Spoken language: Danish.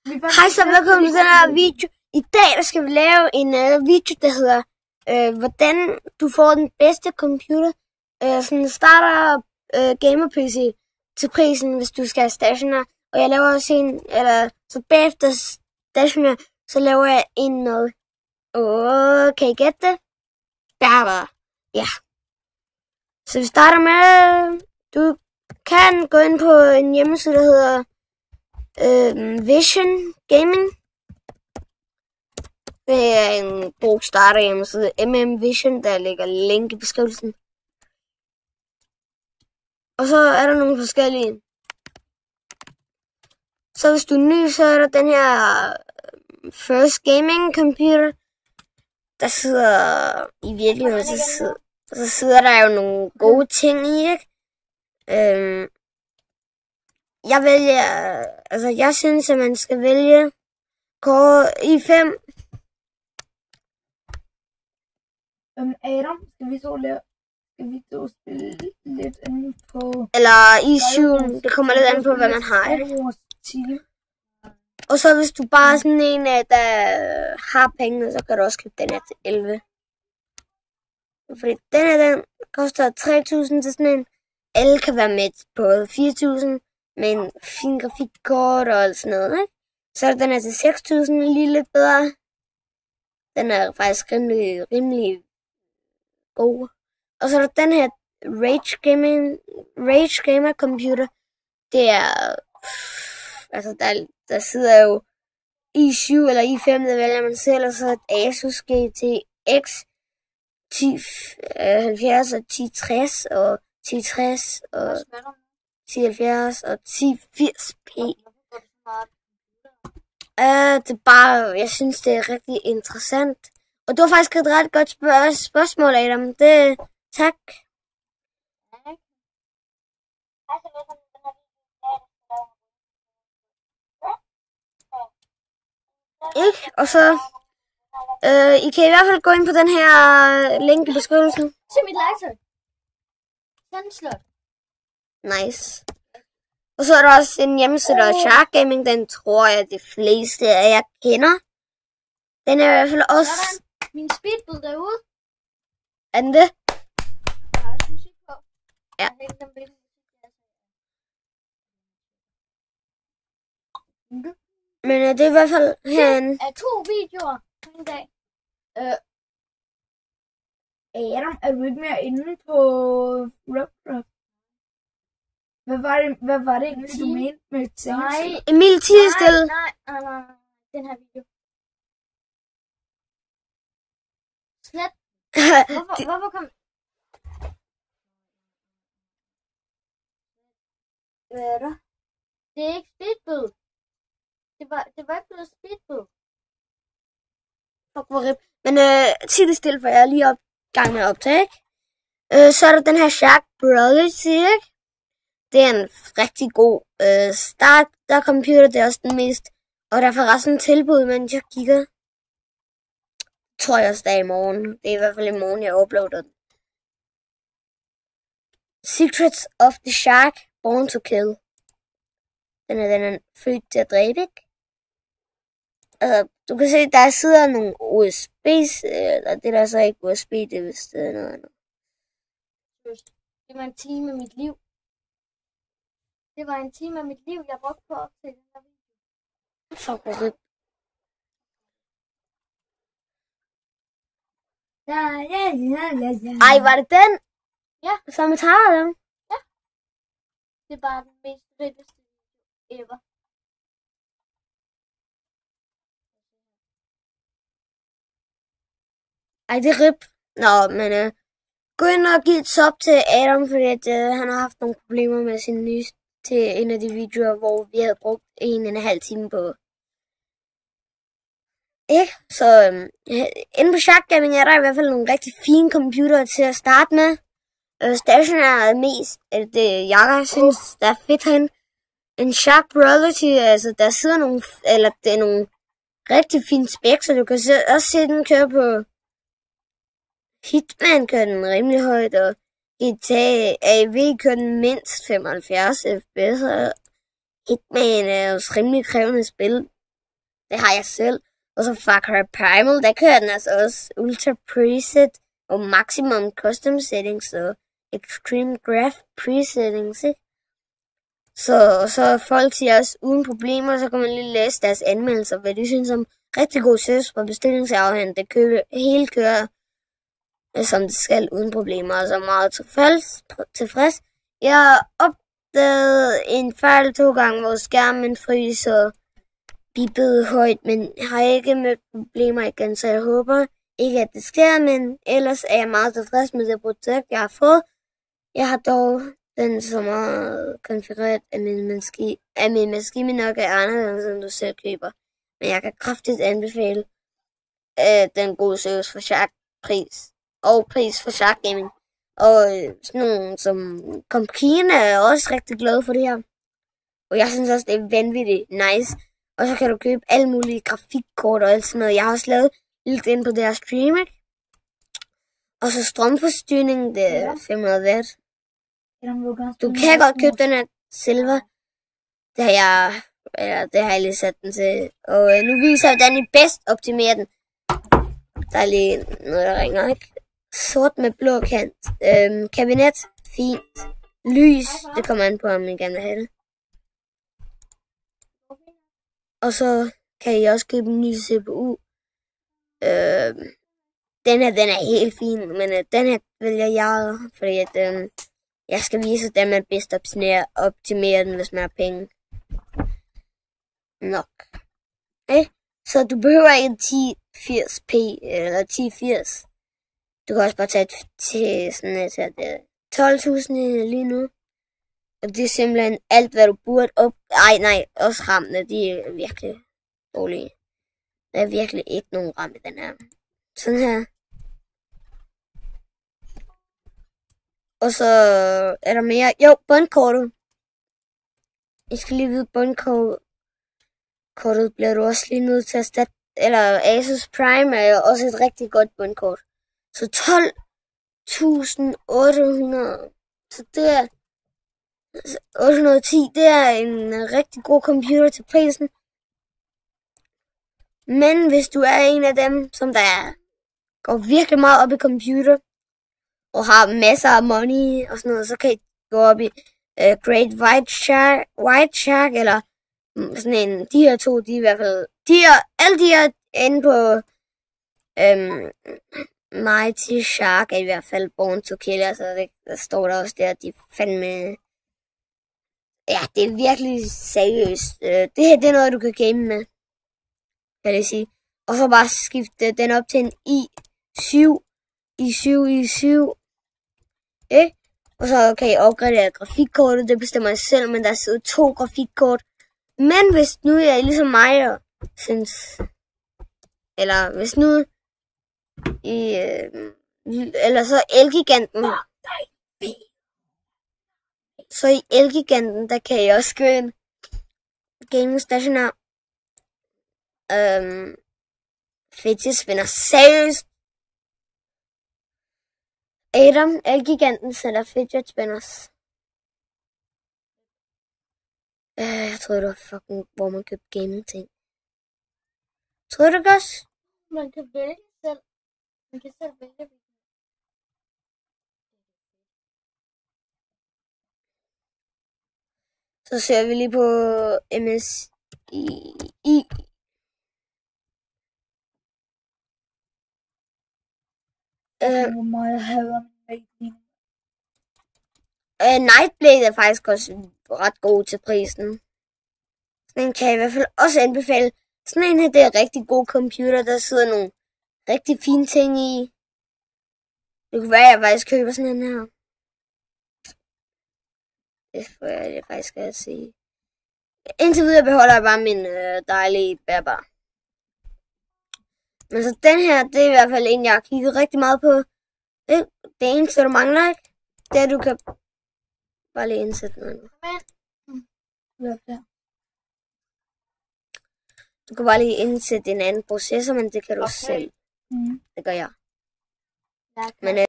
Hej så, velkommen til den her video. I dag skal vi lave en video, der hedder, hvordan du får den bedste computer. Sådan starter gamer PC til prisen, hvis du skal have stationær. Og jeg laver også en, eller så bagefter stationær, så laver jeg en med. Kan I gætte det? Der var, ja. Så vi starter med, du kan gå ind på en hjemmeside, der hedder Vision Gaming. Det er en god starter hjemmeside. Vision, der ligger link i beskrivelsen. Og så er der nogle forskellige. Så hvis du er ny, så er der den her First Gaming Computer. Der sidder i virkeligheden, så sidder der jo nogle gode ting i, ikke? Jeg synes, at man skal vælge Core i5. Adam, skal vi to spille lidt inde på... Eller i7, det kommer lidt an på, hvad man har. Og så hvis du bare er sådan en, der har penge, så kan du også købe den her til 11. Fordi den her, den koster 3.000 til sådan en. Alle kan være med på 4.000 med en fin grafikkort og sådan noget, ikke? Så er den her til 6.000, lige lidt bedre. Den er faktisk rimelig god. Og så er der den her Rage Gamer Computer. Det er, der sidder jo i7 eller i5, der vælger man selv, og så et Asus GTX 1070 og 1060 og 1060 og 1070 og 1080p. Det er bare, jeg synes, det er rigtig interessant. Og det var faktisk et ret godt spørgsmål, Adam. Tak. Ikke? Og så, I kan i hvert fald gå ind på den her link i beskrivelsen. Se mit legetøj. Sandslot. Nice. Og så er der også en hjemmeside, der er Shark Gaming. Den tror jeg, de fleste af jer kender. Den er i hvert fald også... Min speedball derude. Er den det? Ja. Men det er i hvert fald herinde. Det er 2 videoer på en dag. Adam, er du ikke mere inde på Roblox? Hvad var det egentlig, du mente med Nej, Emil, tige stille. Nej, den her video. Slet. Hvorfor kom... Hvad er der? Det er ikke speedball. Det var ikke blevet speedball. Fuck, hvor rip. Men tige det stille, for jeg er lige gang med at optage, ikke? Så er der den her Shark Brothers, ikke? Det er en rigtig god starter computer, det er også den mest, og der er forresten en tilbud, mens jeg kigger. Tror jeg også, der er i morgen. Det er i hvert fald i morgen, jeg uploader den. Secrets of the Shark, Born to Kill. Den er født til at dræbe, ikke? Du kan se, der sidder nogle USB's, eller det der er så ikke USB, det er vist noget andet. Det var en time af mit liv. Det var en time af mit liv, jeg brugte på at optage den her video. Fuck, hvor rip. Ej, var det den? Ja. Som jeg tager dem? Ja. Det er bare den mest rippeste ever. Ej, det er rip. Nå, men gå ind og giv et sub til Adam, fordi at, han har haft nogle problemer med sin nye til en af de videoer, hvor vi havde brugt 1,5 time på. Ikke? Så inde på Shark Gaming er der i hvert fald nogle rigtig fine computere til at starte med. Stationær er mest det, jeg synes, der er fedt herinde. En Shark Brothers, altså der sidder nogle, eller det er nogle rigtig fine specs, så du kan også se den køre på Hitman, kører den rimelig højt, og GTA AV kører den mindst 75 fps, og Hitman er jo rimelig krævende spil. Det har jeg selv. Og så Far Cry Primal, der kører den altså også Ultra Preset og Maximum Custom Settings og Extreme Graph Presettings, ikke? Så folk siger også uden problemer, så kan man lige læse deres anmeldelser, hvad de synes om rigtig god service på bestillingsafhæng. Det hele kører som det skal uden problemer, og så meget tilfreds. Jeg opdagede en fejl 2 gange, hvor skærmen frys og bippede højt, men har ikke mødt problemer igen, så jeg håber ikke, at det sker, men ellers er jeg meget tilfreds med det produkt, jeg har fået. Jeg har dog den så meget konfigureret, at min maskine nok er anderledes, end du selv køber. Men jeg kan kraftigt anbefale den gode service for Shark pris. Og pris for Shark Gaming. Og sådan nogle som Compkine er også rigtig glade for det her. Og jeg synes også, det er vanvittigt nice. Og så kan du købe alle mulige grafikkort og alt sådan noget. Jeg har også lavet lidt ind på deres stream, ikke? Og så strømforstyrring, det er 500 watt. Du kan godt købe den her silver. Det har jeg lige sat den til. Og nu viser jeg, hvordan I bedst optimerer den. Der er lige noget, der ringer, ikke? Sort med blå kant. Kabinet, fint. Lys, det kommer an på, om I gerne vil have det. Og så kan I også købe en ny CPU. Den er helt fin, men den her vælger jeg, fordi at jeg skal vise, hvordan man bedst optimerer den, hvis man har penge. Nok. Okay? Så du behøver ikke 1080p eller 1080. Du kan også bare tage til sådan et her, det er 12.000 lige nu. Og det er simpelthen alt, hvad du burde op... Nej, også rammene, de er virkelig dårlige. Der er virkelig ikke nogen ram i den her. Sådan her. Og så er der mere... Jo, bundkortet. Jeg skal lige vide, bundkortet bliver du også lige nødt til at erstatte. Eller Asus Prime er jo også et rigtig godt bundkort. Så 12.800. Så det er... 810, det er en rigtig god computer til prisen. Men hvis du er en af dem, som der går virkelig meget op i computer, og har masser af money og sådan noget, så kan I gå op i Great White Shark, eller sådan en, de her to, de er i hvert fald, alle de er inde på Mighty Shark er i hvert fald Born to Kill, altså der står der også der, at de fandme, ja, det er virkelig seriøst. Det her, det er noget, du kan game med, kan jeg sige. Og så bare skifte den op til en i7. Og så kan I opgradere grafikkortet, det bestemmer jeg selv, men der sidder 2 grafikkort. Men hvis nu jeg er ligesom mig, og synes, eller hvis nu, eller så Elgiganten, så i Elgiganten, der kan I også gå ind, gaming stationer, fidget spinner, seriøst. Adam, Elgiganten sælger fidget spinners. Jeg troede, det var fucking, hvor man købte gaming ting. Tror du det også? Man kan vælge selv. Man kan selv vælge. Så ser vi lige på MSI. Hvor meget hader Nightblade er faktisk også ret god til prisen. Sådan en kan jeg i hvert fald også anbefale. Sådan en her, det er rigtig god computer, der sidder nogle rigtig fine ting i. Det kunne være, at jeg faktisk køber sådan en her. Det får jeg faktisk skal sige. Indtil videre beholder jeg bare min dejlige bærbar. Men så den her, det er i hvert fald en, jeg har kigget rigtig meget på. Det eneste, du mangler, ikke? Det er, du kan bare lige indsætte noget nu. Du kan bare lige indsætte en anden processor, men det kan du selv. Det gør jeg. Men